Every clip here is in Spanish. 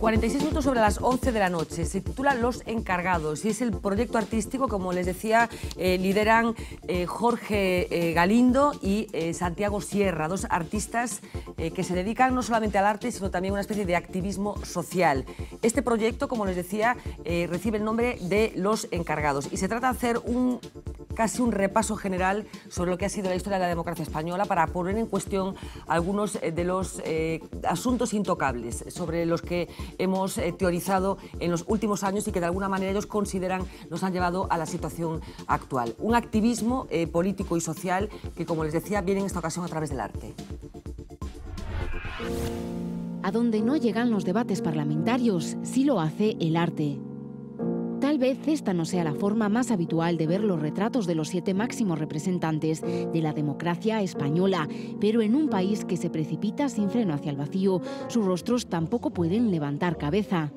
46 minutos sobre las 11 de la noche. Se titula Los Encargados y es el proyecto artístico, como les decía, lideran Jorge Galindo y Santiago Sierra, dos artistas que se dedican no solamente al arte, sino también a una especie de activismo social. Este proyecto, como les decía, recibe el nombre de Los Encargados y se trata de hacer casi un repaso general sobre lo que ha sido la historia de la democracia española para poner en cuestión algunos de los asuntos intocables sobre los que hemos teorizado en los últimos años y que de alguna manera ellos consideran nos han llevado a la situación actual. Un activismo político y social que, como les decía, viene en esta ocasión a través del arte. A donde no llegan los debates parlamentarios, sí lo hace el arte. Tal vez esta no sea la forma más habitual de ver los retratos de los 7 máximos representantes de la democracia española, pero en un país que se precipita sin freno hacia el vacío, sus rostros tampoco pueden levantar cabeza.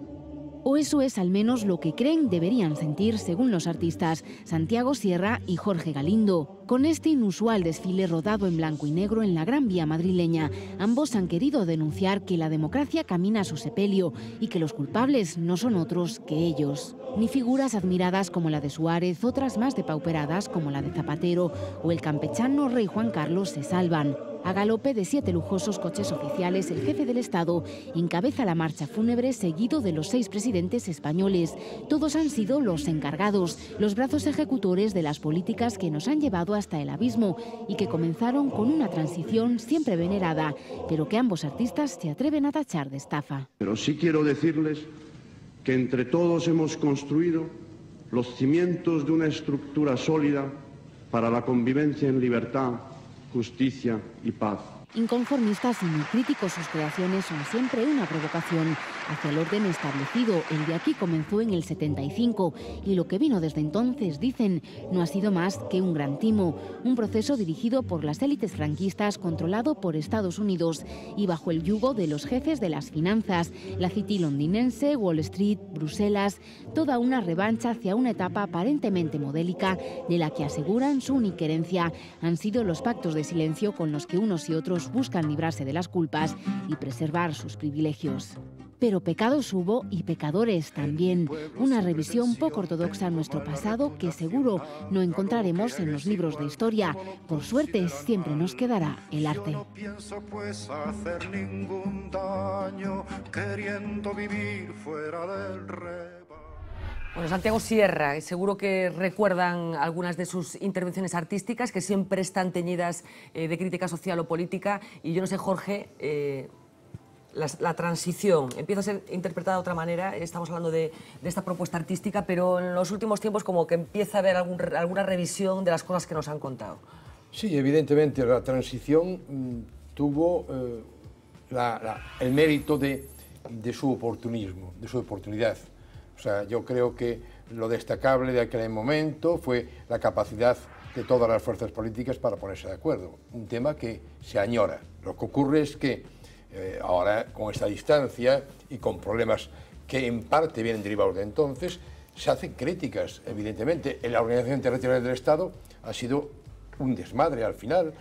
O eso es al menos lo que creen deberían sentir, según los artistas Santiago Sierra y Jorge Galindo. Con este inusual desfile rodado en blanco y negro en la Gran Vía madrileña, ambos han querido denunciar que la democracia camina a su sepelio y que los culpables no son otros que ellos. Ni figuras admiradas como la de Suárez, otras más depauperadas como la de Zapatero o el campechano rey Juan Carlos se salvan. A galope de 7 lujosos coches oficiales, el jefe del Estado encabeza la marcha fúnebre seguido de los 6 presidentes españoles. Todos han sido los encargados, los brazos ejecutores de las políticas que nos han llevado hasta el abismo y que comenzaron con una transición siempre venerada, pero que ambos artistas se atreven a tachar de estafa. Pero sí quiero decirles que entre todos hemos construido los cimientos de una estructura sólida para la convivencia en libertad, justicia y paz. Inconformistas y muy críticos, sus creaciones son siempre una provocación hacia el orden establecido. El de aquí comenzó en el 75 y lo que vino desde entonces, dicen, no ha sido más que un gran timo, un proceso dirigido por las élites franquistas, controlado por Estados Unidos y bajo el yugo de los jefes de las finanzas, la City londinense, Wall Street, Bruselas, toda una revancha hacia una etapa aparentemente modélica de la que aseguran su única herencia han sido los pactos de silencio con los que unos y otros buscan librarse de las culpas y preservar sus privilegios. Pero pecados hubo y pecadores también. Una revisión poco ortodoxa a nuestro pasado que seguro no encontraremos en los libros de historia. Por suerte, siempre nos quedará el arte. No pienso pues hacer ningún daño, queriendo vivir fuera del rebaño. Bueno, Santiago Sierra, seguro que recuerdan algunas de sus intervenciones artísticas que siempre están teñidas de crítica social o política. Y yo no sé, Jorge, la transición empieza a ser interpretada de otra manera. Estamos hablando de esta propuesta artística, pero en los últimos tiempos como que empieza a haber alguna revisión de las cosas que nos han contado. Sí, evidentemente la transición tuvo el mérito de su oportunismo, de su oportunidad. O sea, yo creo que lo destacable de aquel momento fue la capacidad de todas las fuerzas políticas para ponerse de acuerdo. Un tema que se añora. Lo que ocurre es que ahora, con esta distancia y con problemas que en parte vienen derivados de entonces, se hacen críticas, evidentemente. La organización territorial del Estado ha sido un desmadre al final.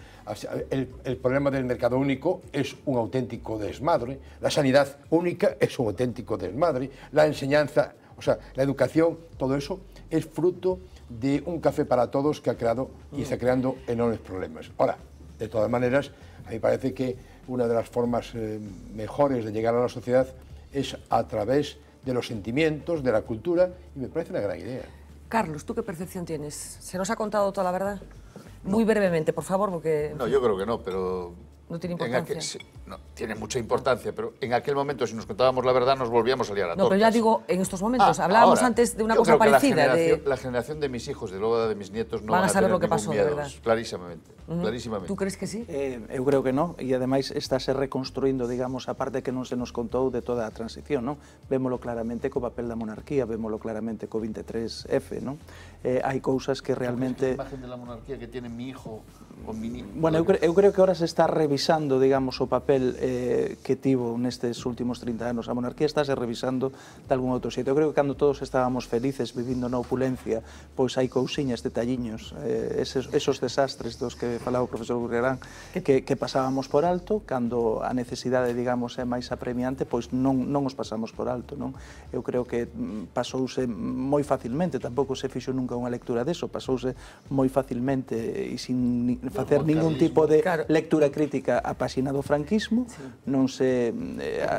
El problema del mercado único es un auténtico desmadre. La sanidad única es un auténtico desmadre. La enseñanza, o sea, la educación, todo eso es fruto de un café para todos que ha creado y está creando enormes problemas. Ahora, de todas maneras, a mí me parece que una de las formas mejores de llegar a la sociedad es a través de los sentimientos, de la cultura, y me parece una gran idea. Carlos, ¿tú qué percepción tienes? ¿Se nos ha contado toda la verdad? Muy brevemente, por favor, porque... No, yo creo que no, pero... No tiene importancia. No, tiene mucha importancia, pero en aquel momento, si nos contábamos la verdad, nos volvíamos a liar a tortas. No, pero ya digo, en estos momentos. Hablábamos ahora, antes de una cosa parecida. La generación de mis hijos, de luego de mis nietos, no van a saber lo que pasó, miedo, de verdad. Clarísimamente, clarísimamente. ¿Tú crees que sí? Eu creo que non, e ademais estáse reconstruindo, digamos, a parte que non se nos contou de toda a transición, non? Vémolo claramente co papel da monarquía, vémolo claramente co 23F, non? Hai cousas que realmente... A imagen de la monarquía que tiene mi hijo con mi niño... Bueno, eu creo que ahora se está revisando, digamos, o papel que tivo nestes últimos 30 anos. A monarquía estáse revisando de algún outro xeito. Eu creo que cando todos estábamos felices vivindo na opulencia, pois hai cousiñas, detalliños, esos desastres dos que que falaba o profesor Gurriarán, que pasábamos por alto, cando a necesidade, digamos, é máis apremiante, pois non os pasamos por alto, non? Eu creo que pasouse moi facilmente, tampouco se fixo nunca unha lectura deso, pasouse moi facilmente e sin facer ningún tipo de lectura crítica a páxina do franquismo, non se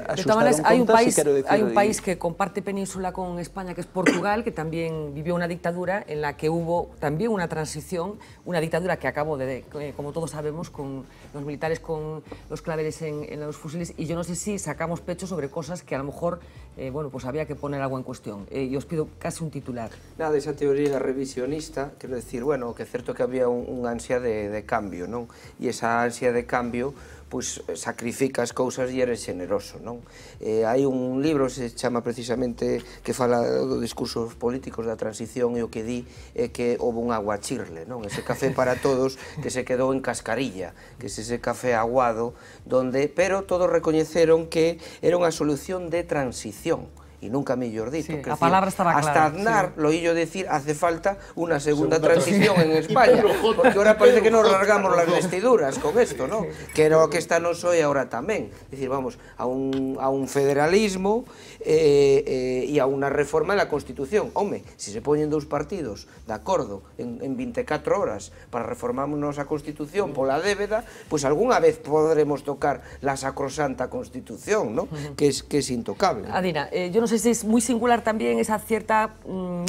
axustaron contas, e quero decir... Hai un país que comparte península con España, que es Portugal, que también vivió una dictadura en la que hubo también una transición, una dictadura que acabó, como todos sabemos, con los militares con los claveles en los fusiles, y yo no sé si sacamos pecho sobre cosas que a lo mejor, bueno, pues había que poner algo en cuestión. Y os pido casi un titular. Nada, esa teoría revisionista, quero decir, bueno, que é certo que había unha ansia de cambio, non? E esa ansia de cambio, pois sacrifica as cousas e eres generoso, non? Hai un libro, se chama precisamente, que fala dos discursos políticos da transición, e o que di é que houve un aguachirle, non? Ese café para todos que se quedou en cascarilla, que es ese café aguado, donde, pero todos recoñeceron que era unha solución de transición, e nunca mellor dito. Sí, a palabra estaba clara. Hasta Aznar lo oíllo decir, hace falta unha segunda transición en España, porque ahora parece que nos largamos las vestiduras con esto, ¿no? Que era o que está non soe ahora tamén. É dicir, vamos, a un federalismo e a unha reforma da Constitución. Home, se se poñen dous partidos de acordo en 24 horas para reformarnos a Constitución pola débeda, pois algunha vez podremos tocar la sacrosanta Constitución, ¿no? Que es intocable. Adina, yo no sé si es muy singular también esa cierta,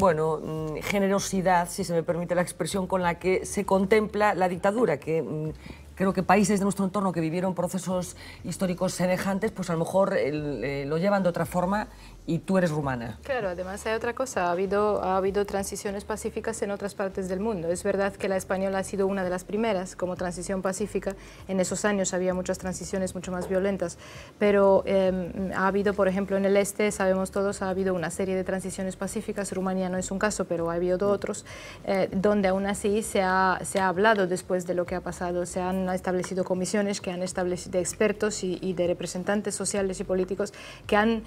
bueno, generosidad, si se me permite la expresión, con la que se contempla la dictadura, que creo que países de nuestro entorno que vivieron procesos históricos semejantes, pues a lo mejor lo llevan de otra forma, y tú eres rumana. Claro, además hay otra cosa, ha habido transiciones pacíficas en otras partes del mundo. Es verdad que la española ha sido una de las primeras como transición pacífica. En esos años había muchas transiciones mucho más violentas, pero ha habido, por ejemplo, en el este, sabemos todos, ha habido una serie de transiciones pacíficas. Rumanía no es un caso, pero ha habido otros, donde aún así se ha hablado después de lo que ha pasado. Se han establecido comisiones que han establecido de expertos y de representantes sociales y políticos que han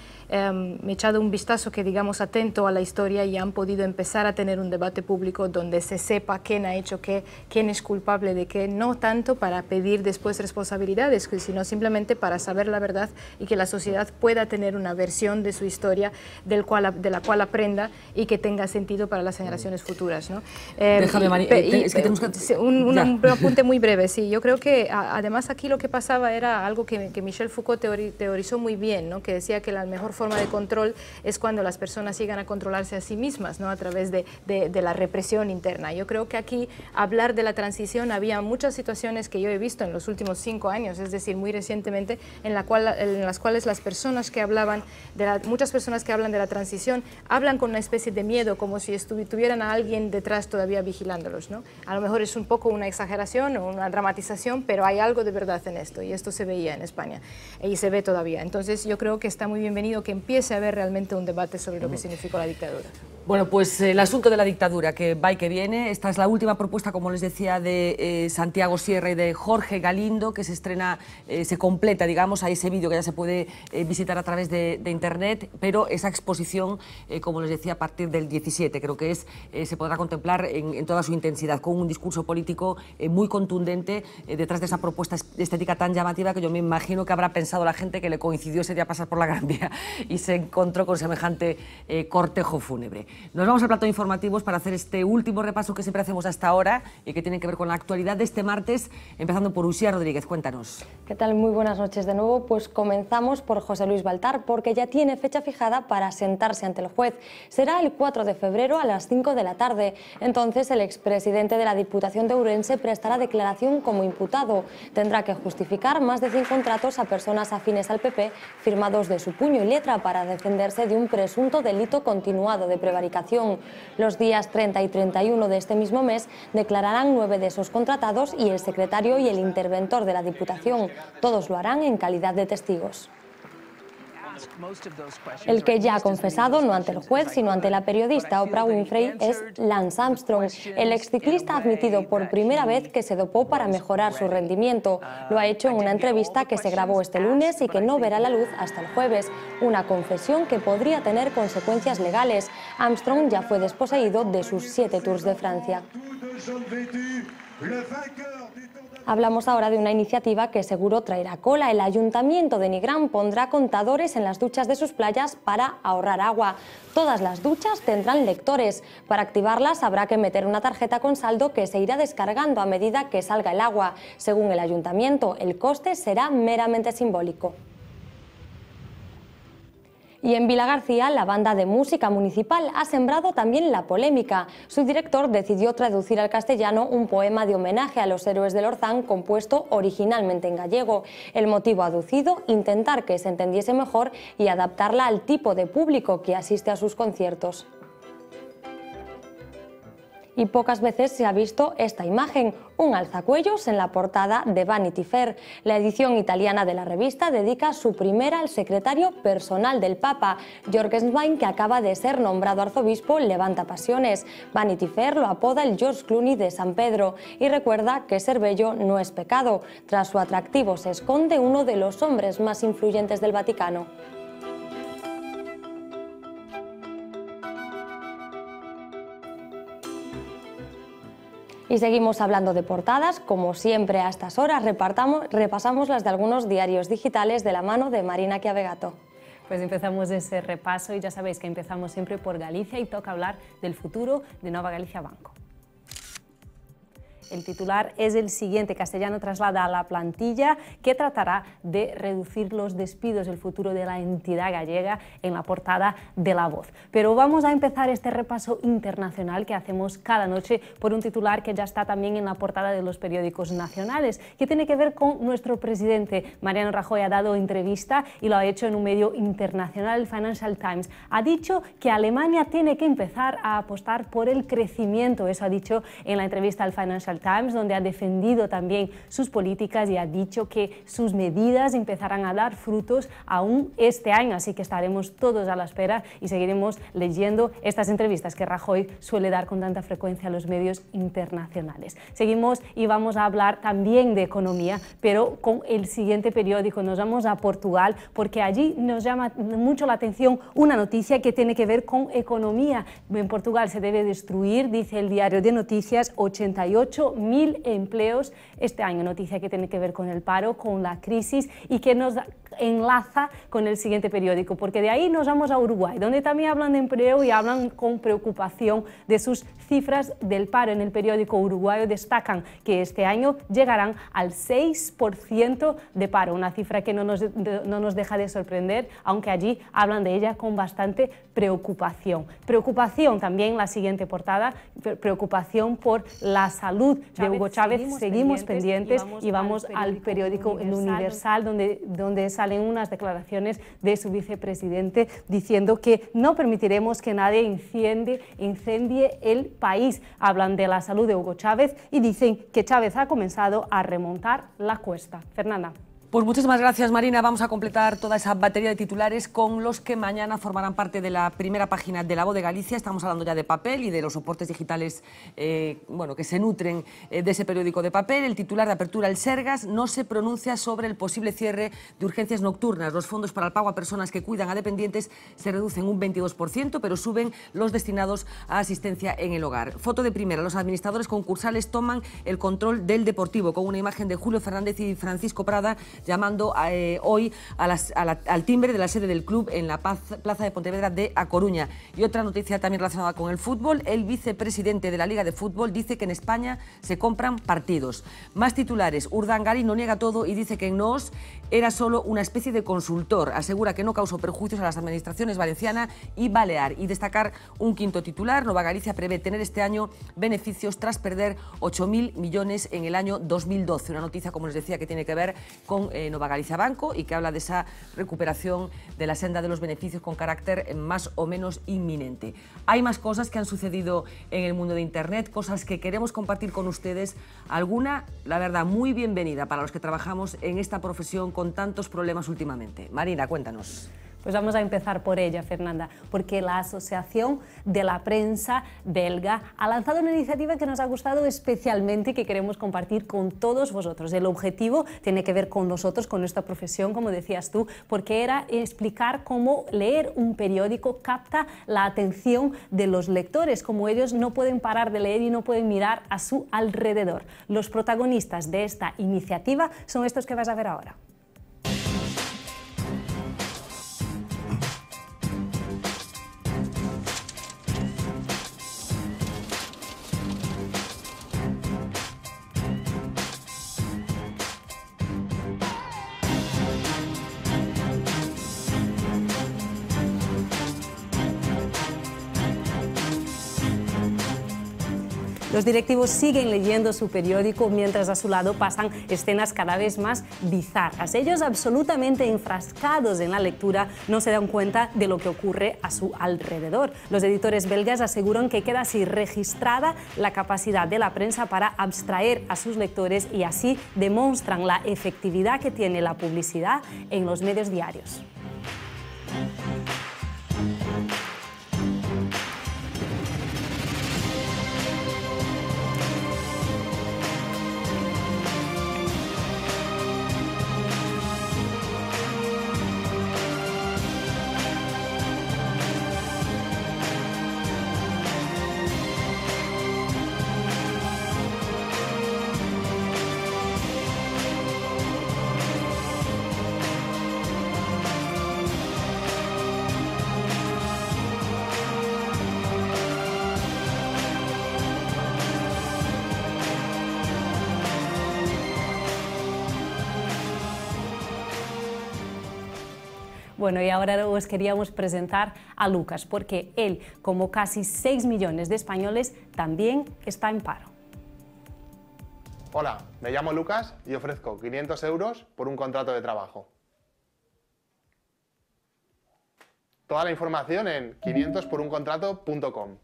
echado un vistazo, que digamos, atento a la historia, y han podido empezar a tener un debate público donde se sepa quién ha hecho qué, quién es culpable de qué, no tanto para pedir después responsabilidades, sino simplemente para saber la verdad y que la sociedad pueda tener una versión de su historia de la cual aprenda y que tenga sentido para las generaciones futuras, ¿no? Déjame, Mari, es que tenemos que... Un apunte muy breve, sí. Yo creo que además aquí lo que pasaba era algo que Michel Foucault teorizó muy bien, ¿no? Que decía que la mejor forma de control es cuando las personas llegan a controlarse a sí mismas, ¿no? A través de la represión interna. Yo creo que aquí hablar de la transición, había muchas situaciones que yo he visto en los últimos 5 años, es decir, muy recientemente, en las cuales las personas que hablaban, muchas personas que hablan de la transición, hablan con una especie de miedo, como si tuvieran a alguien detrás todavía vigilándolos, ¿no? A lo mejor es un poco una exageración o una dramatización, pero hay algo de verdad en esto, y esto se veía en España y se ve todavía. Entonces yo creo que está muy bienvenido que empiece a haber realmente un debate sobre lo que significó la dictadura. Bueno, pues el asunto de la dictadura, que va y que viene. Esta es la última propuesta, como les decía, de Santiago Sierra y de Jorge Galindo, que se estrena, se completa, digamos, a ese vídeo que ya se puede visitar a través de internet, pero esa exposición, como les decía, a partir del 17, creo que se podrá contemplar en toda su intensidad, con un discurso político muy contundente detrás de esa propuesta estética tan llamativa, que yo me imagino que habrá pensado la gente que le coincidió ese día pasar por la Gran Vía y se encontró con semejante cortejo fúnebre. Nos vamos al plato de informativos para hacer este último repaso que siempre hacemos hasta ahora y que tiene que ver con la actualidad de este martes, empezando por Uxía Rodríguez. Cuéntanos. ¿Qué tal? Muy buenas noches de nuevo. Pues comenzamos por José Luis Baltar, porque ya tiene fecha fijada para sentarse ante el juez. Será el 4 de febrero a las 5 de la tarde. Entonces el expresidente de la Diputación de Ourense prestará declaración como imputado. Tendrá que justificar más de 100 contratos a personas afines al PP firmados de su puño y letra para defenderse de un presunto delito continuado de prevaricación. Los días 30 y 31 de este mismo mes declararán 9 de esos contratados y el secretario y el interventor de la Diputación. Todos lo harán en calidad de testigos. El que ya ha confesado, no ante el juez, sino ante la periodista Oprah Winfrey, es Lance Armstrong. El exciclista ha admitido por primera vez que se dopó para mejorar su rendimiento. Lo ha hecho en una entrevista que se grabó este lunes y que no verá la luz hasta el jueves. Una confesión que podría tener consecuencias legales. Armstrong ya fue desposeído de sus 7 Tours de Francia. Hablamos ahora de una iniciativa que seguro traerá cola. El Ayuntamiento de Nigrán pondrá contadores en las duchas de sus playas para ahorrar agua. Todas las duchas tendrán lectores. Para activarlas habrá que meter una tarjeta con saldo que se irá descargando a medida que salga el agua. Según el Ayuntamiento, el coste será meramente simbólico. Y en Vilagarcía, la banda de música municipal ha sembrado también la polémica. Su director decidió traducir al castellano un poema de homenaje a los héroes del Orzán compuesto originalmente en gallego. El motivo aducido, intentar que se entendiese mejor y adaptarla al tipo de público que asiste a sus conciertos. Y pocas veces se ha visto esta imagen, un alzacuellos en la portada de Vanity Fair. La edición italiana de la revista dedica su primera al secretario personal del Papa. George Swain, que acaba de ser nombrado arzobispo, levanta pasiones. Vanity Fair lo apoda el George Clooney de San Pedro y recuerda que ser bello no es pecado. Tras su atractivo se esconde uno de los hombres más influyentes del Vaticano. Y seguimos hablando de portadas, como siempre a estas horas repasamos las de algunos diarios digitales de la mano de Marina Chiavegato. Pues empezamos ese repaso y ya sabéis que empezamos siempre por Galicia y toca hablar del futuro de Nova Galicia Banco. El titular es el siguiente: Castellano traslada a la plantilla que tratará de reducir los despidos, el futuro de la entidad gallega, en la portada de La Voz. Pero vamos a empezar este repaso internacional que hacemos cada noche por un titular que ya está también en la portada de los periódicos nacionales, que tiene que ver con nuestro presidente. Mariano Rajoy ha dado entrevista y lo ha hecho en un medio internacional, el Financial Times. Ha dicho que Alemania tiene que empezar a apostar por el crecimiento. Eso ha dicho en la entrevista al Financial Times, donde ha defendido también sus políticas y ha dicho que sus medidas empezarán a dar frutos aún este año, así que estaremos todos a la espera y seguiremos leyendo estas entrevistas que Rajoy suele dar con tanta frecuencia a los medios internacionales. Seguimos y vamos a hablar también de economía, pero con el siguiente periódico. Nos vamos a Portugal porque allí nos llama mucho la atención una noticia que tiene que ver con economía. En Portugal se debe destruir, dice el diario de noticias, 88.000 empleos este año. Noticia que tiene que ver con el paro, con la crisis y que nos enlaza con el siguiente periódico, porque de ahí nos vamos a Uruguay, donde también hablan de empleo y hablan con preocupación de sus cifras del paro. En el periódico uruguayo destacan que este año llegarán al 6% de paro, una cifra que no nos deja de sorprender, aunque allí hablan de ella con bastante preocupación. Preocupación también la siguiente portada, preocupación por la salud de Hugo Chávez. Seguimos pendientes y vamos al periódico El Universal, donde salen unas declaraciones de su vicepresidente diciendo que no permitiremos que nadie incendie el país. Hablan de la salud de Hugo Chávez y dicen que Chávez ha comenzado a remontar la cuesta. Fernanda. Pues muchísimas gracias, Marina. Vamos a completar toda esa batería de titulares con los que mañana formarán parte de la primera página de La Voz de Galicia. Estamos hablando ya de papel y de los soportes digitales que se nutren de ese periódico de papel. El titular de apertura, el Sergas, no se pronuncia sobre el posible cierre de urgencias nocturnas. Los fondos para el pago a personas que cuidan a dependientes se reducen un 22%, pero suben los destinados a asistencia en el hogar. Foto de primera, los administradores concursales toman el control del Deportivo, con una imagen de Julio Fernández y Francisco Prada llamando hoy al timbre de la sede del club en la plaza de Pontevedra de A Coruña. Y otra noticia también relacionada con el fútbol, el vicepresidente de la Liga de Fútbol dice que en España se compran partidos. Más titulares, Urdangarín no niega todo y dice que en NOS era solo una especie de consultor. Asegura que no causó perjuicios a las administraciones valenciana y balear. Y destacar un quinto titular, Nova Galicia prevé tener este año beneficios tras perder 8.000 millones en el año 2012. Una noticia, como les decía, que tiene que ver con Nova Galicia Banco y que habla de esa recuperación de la senda de los beneficios con carácter más o menos inminente. Hay más cosas que han sucedido en el mundo de Internet, cosas que queremos compartir con ustedes. Alguna, la verdad, muy bienvenida para los que trabajamos en esta profesión con tantos problemas últimamente. Marina, cuéntanos. Pues vamos a empezar por ella, Fernanda, porque la Asociación de la Prensa Belga ha lanzado una iniciativa que nos ha gustado especialmente y que queremos compartir con todos vosotros. El objetivo tiene que ver con nosotros, con nuestra profesión, como decías tú, porque era explicar cómo leer un periódico capta la atención de los lectores, cómo ellos no pueden parar de leer y no pueden mirar a su alrededor. Los protagonistas de esta iniciativa son estos que vas a ver ahora. Los directivos siguen leyendo su periódico mientras a su lado pasan escenas cada vez más bizarras. Ellos, absolutamente enfrascados en la lectura, no se dan cuenta de lo que ocurre a su alrededor. Los editores belgas aseguran que queda así registrada la capacidad de la prensa para abstraer a sus lectores y así demuestran la efectividad que tiene la publicidad en los medios diarios. Bueno, y ahora os queríamos presentar a Lucas, porque él, como casi 6 millones de españoles, también está en paro. Hola, me llamo Lucas y ofrezco 500 euros por un contrato de trabajo. Toda la información en 500poruncontrato.com.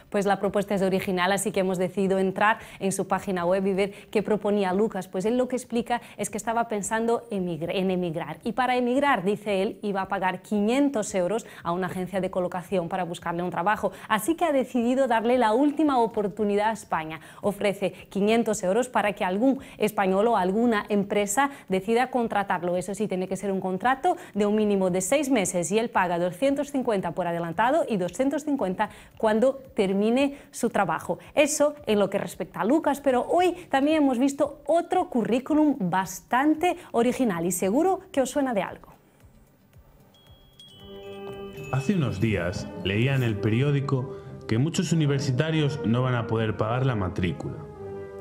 Pues la propuesta es original, así que hemos decidido entrar en su página web y ver qué proponía Lucas. Pues él lo que explica es que estaba pensando en emigrar. Y para emigrar, dice él, iba a pagar 500 euros a una agencia de colocación para buscarle un trabajo. Así que ha decidido darle la última oportunidad a España. Ofrece 500 euros para que algún español o alguna empresa decida contratarlo. Eso sí, tiene que ser un contrato de un mínimo de 6 meses y él paga 250 por adelantado y 250 cuando termine su trabajo. Eso en lo que respecta a Lucas, pero hoy también hemos visto otro currículum bastante original y seguro que os suena de algo. Hace unos días leía en el periódico que muchos universitarios no van a poder pagar la matrícula.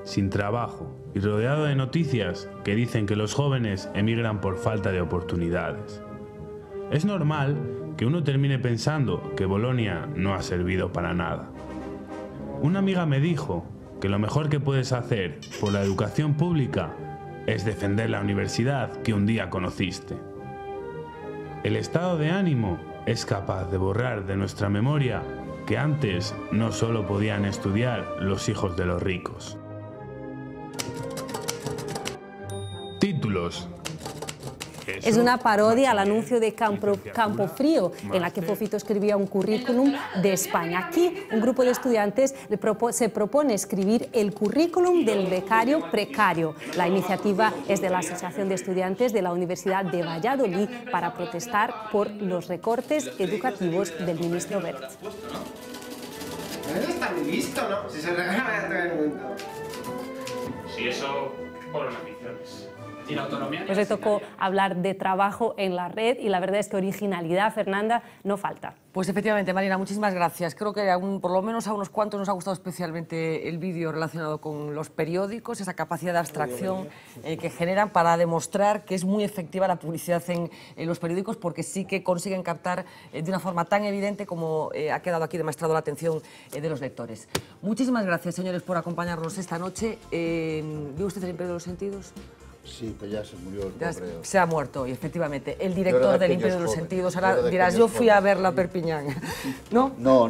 Sin trabajo y rodeado de noticias que dicen que los jóvenes emigran por falta de oportunidades. Es normal que uno termine pensando que Bolonia no ha servido para nada. Una amiga me dijo que lo mejor que puedes hacer por la educación pública es defender la universidad que un día conociste. El estado de ánimo es capaz de borrar de nuestra memoria que antes no solo podían estudiar los hijos de los ricos. Títulos. Es una parodia al anuncio de Campofrío, en la que Fofito escribía un currículum de España. Aquí, un grupo de estudiantes se propone escribir el currículum del becario precario. La iniciativa es de la Asociación de Estudiantes de la Universidad de Valladolid para protestar por los recortes educativos del ministro Wert. Está muy listo, ¿no? Si se regala todo el mundo. Si eso, fueron aficiones. ¿Y la autonomía? Pues le tocó hablar de trabajo en la red y la verdad es que originalidad, Fernanda, no falta. Pues efectivamente, Marina, muchísimas gracias. Creo que por lo menos a unos cuantos nos ha gustado especialmente el vídeo relacionado con los periódicos, esa capacidad de abstracción que generan para demostrar que es muy efectiva la publicidad en los periódicos, porque sí que consiguen captar de una forma tan evidente como ha quedado aquí demostrado la atención de los lectores. Muchísimas gracias, señores, por acompañarnos esta noche. ¿Vio usted El Imperio de los Sentidos? Sí, pero ya se murió el Ya pobre. se ha muerto hoy, efectivamente, el director del Imperio de los Sentidos. Ahora dirás, yo fui a verla a Perpiñán. ¿No? No.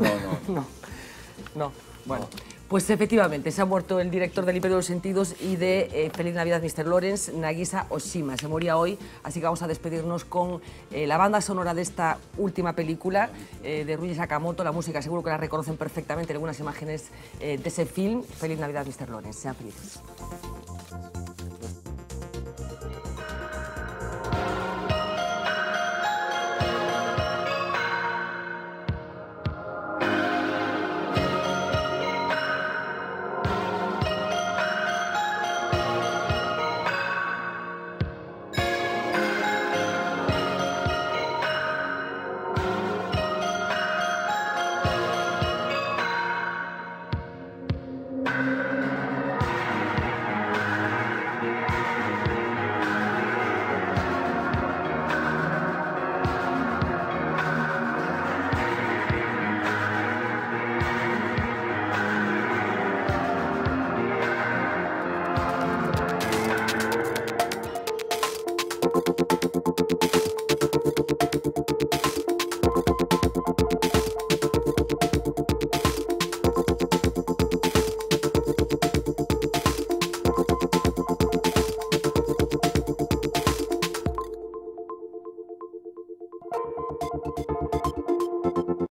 No. Bueno, Pues efectivamente, se ha muerto el director del Imperio de los Sentidos y de Feliz Navidad, Mr. Lawrence, Nagisa Oshima. Se moría hoy, así que vamos a despedirnos con la banda sonora de esta última película de Ryuji Sakamoto. La música seguro que la reconocen perfectamente en algunas imágenes de ese film. Feliz Navidad, Mr. Lawrence. Sean felices.